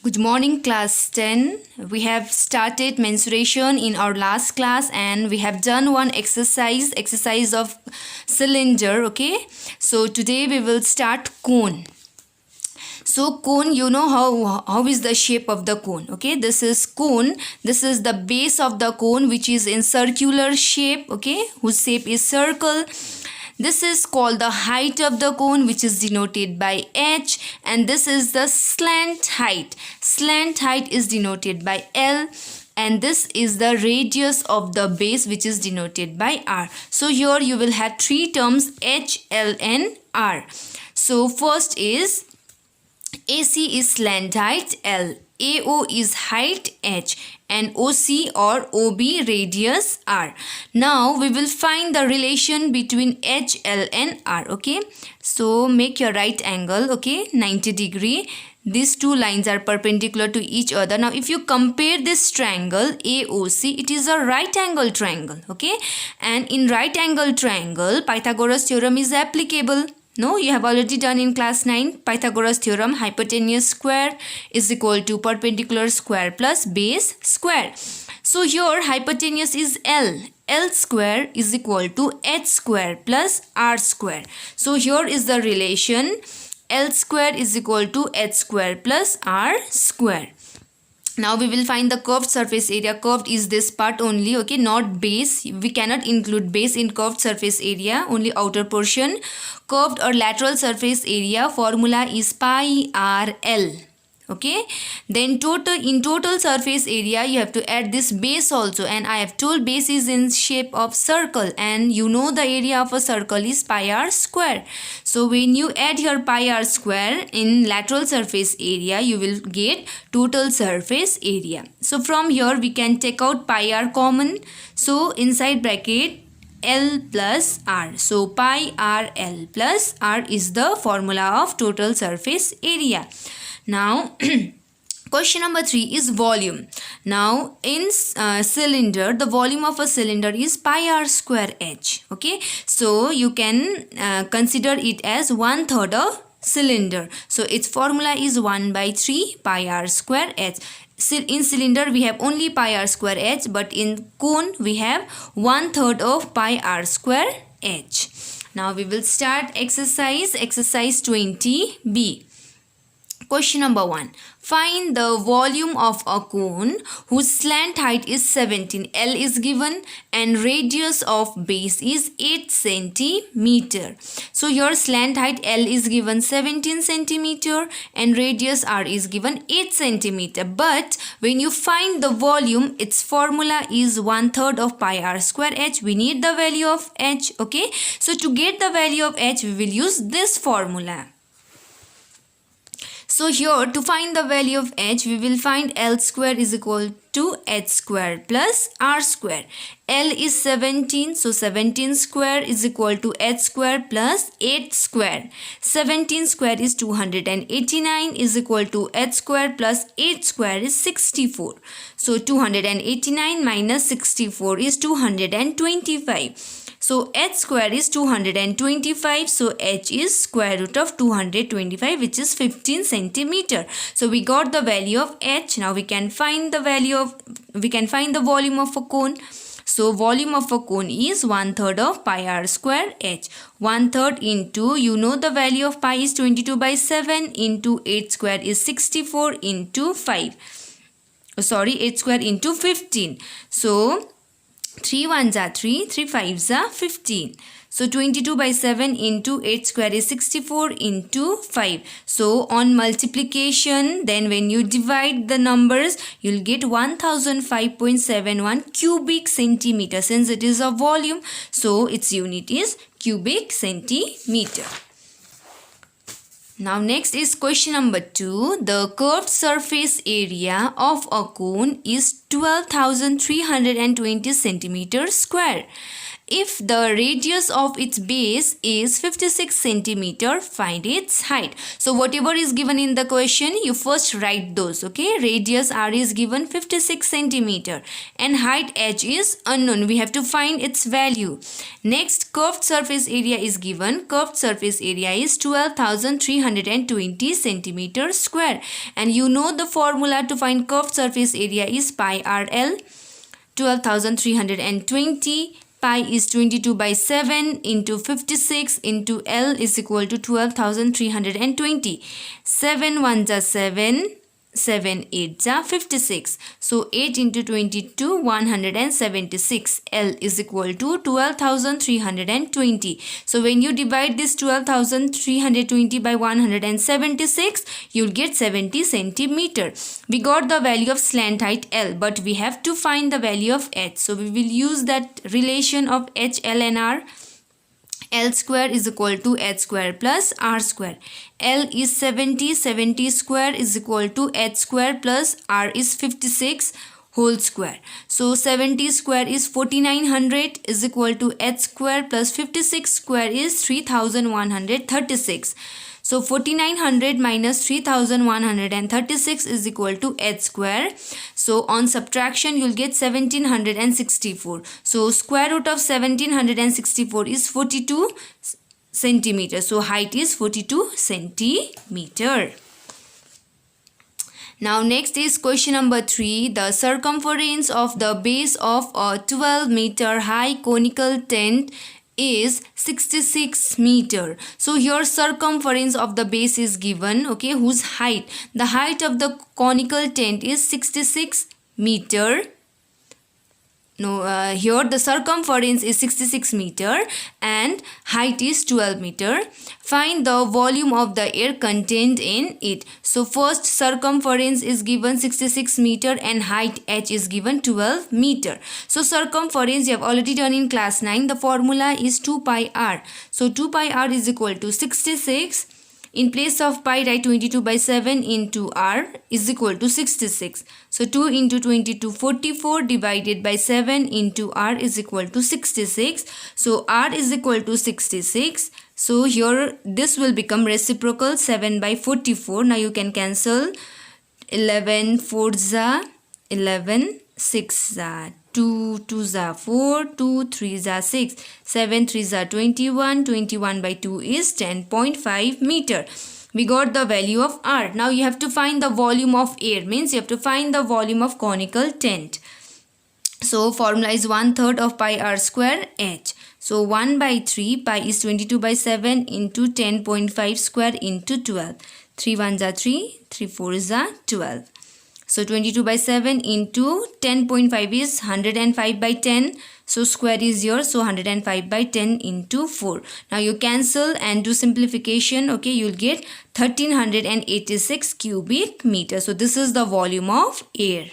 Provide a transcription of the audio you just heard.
Good morning, class 10. We have started mensuration in our last class and we have done one exercise of cylinder. Okay, so today we will start cone. So cone, you know how is the shape of the cone. Okay, this is cone. This is the base of the cone, which is in circular shape. Okay, whose shape is circle. This is called the height of the cone, which is denoted by h, and this is the slant height. Slant height is denoted by L, and this is the radius of the base, which is denoted by R. So here you will have three terms, H, L and R. So first is AC is slant height L, AO is height H, and OC or OB radius R. Now we will find the relation between H, L and R. Okay, so make your right angle, okay, 90 degree. These two lines are perpendicular to each other. Now if you compare this triangle AOC, it is a right angle triangle. Okay, and in right angle triangle Pythagoras theorem is applicable. No, you have already done in class 9. Pythagoras theorem, hypotenuse square is equal to perpendicular square plus base square. So here hypotenuse is L. L square is equal to H square plus R square. So here is the relation, L square is equal to H square plus R square. Now we will find the curved surface area. Curved is this part only, okay, not base. We cannot include base in curved surface area, only outer portion. Curved or lateral surface area formula is pi r L. Okay, then total surface area you have to add this base also, and I have told base is in shape of circle, and you know the area of a circle is pi r square. So when you add your pi r square in lateral surface area, you will get total surface area. So from here we can take out pi r common, so inside bracket L plus R. So pi r L plus R is the formula of total surface area. Now question number 3 is volume. Now in cylinder, the volume of a cylinder is pi r square h. Okay, so you can consider it as 1/3 of cylinder. So its formula is 1/3 pi r square h. In cylinder we have only pi r square h, but in cone we have 1/3 of pi r square h. Now we will start exercise 20b. Question number 1. Find the volume of a cone whose slant height is 17. L is given and radius of base is 8 centimeter. So your slant height L is given 17 centimeter and radius R is given 8 centimeter. But when you find the volume, its formula is 1/3 of pi r square h. We need the value of h. Okay, so to get the value of h, we will use this formula. So here to find the value of h, we will find L square is equal to h square plus r square. L is 17, so 17 square is equal to h square plus 8 square. 17 square is 289 is equal to h square plus 8 square is 64. So 289 minus 64 is 225. So h square is 225. So h is square root of 225, which is 15 centimeter. So we got the value of h. Now we can find the volume of a cone. So volume of a cone is 1/3 of pi r square h. 1/3 into, you know the value of pi is 22/7 into 8 square is 64 into 5. Sorry, 8 square into 15. So 3 ones are 3, 3 fives are 15. So 22/7 into 8 square is 64 into 5. So on multiplication, then when you divide the numbers, you'll get 1005.71 cubic centimeter. Since it is a volume, so its unit is cubic centimeter. Now next is question number 2. The curved surface area of a cone is 12,320 centimeters square If the radius of its base is 56 centimeter, find its height. So whatever is given in the question, you first write those. Okay, radius r is given 56 centimeter and height h is unknown. We have to find its value. Next, curved surface area is given. Curved surface area is 12,320 centimeter square, and you know the formula to find curved surface area is pi rl. 12,320, pi is 22 by 7 into 56 into L is equal to 12,320. 7 1s are 7, 7 8s are 56. So 8 into 22, 176. L is equal to 12,320. So when you divide this 12,320 by 176, you'll get 70 centimeter. We got the value of slant height L, but we have to find the value of h. So we will use that relation of h, L and r. L square is equal to h square plus r square. L is 70, 70 square is equal to h square plus r is 56 whole square. So 70 square is 4900 is equal to h square plus 56 square is 3136. So 4900 minus 3136 is equal to h square. So on subtraction you'll get 1764. So square root of 1764 is 42 centimeter. So height is 42 centimeter. Now next is question number 3. The circumference of the base of a 12 meter high conical tent is 66 meter. So here circumference of the base is given, okay, whose height, the height of the conical tent is 66 meter. Here the circumference is 66 meter and height is 12 meter. Find the volume of the air contained in it. So first circumference is given 66 meter and height h is given 12 meter. So circumference you have already done in class 9. The formula is 2 pi r. So 2 pi r is equal to 66. In place of pi, write 22 by 7 into r is equal to 66. So 2 into 22, 44 divided by 7 into r is equal to 66. So r is equal to 66. So here this will become reciprocal 7 by 44. Now you can cancel 11 4s are 11, 6s are 2 2s are 4, 2 3s are 6, 7 3s are 21, 21 by 2 is 10.5 meter. We got the value of r. Now you have to find the volume of air, means you have to find the volume of conical tent. So formula is 1/3 of pi r square h. So 1 by 3, pi is 22 by 7 into 10.5 square into 12. 3 1s are 3, 3 4s are 12. So 22 by 7 into 10.5 is 105 by 10. So square is here. So 105 by 10 into 4. Now you cancel and do simplification. Okay, you'll get 1386 cubic meter. So this is the volume of air.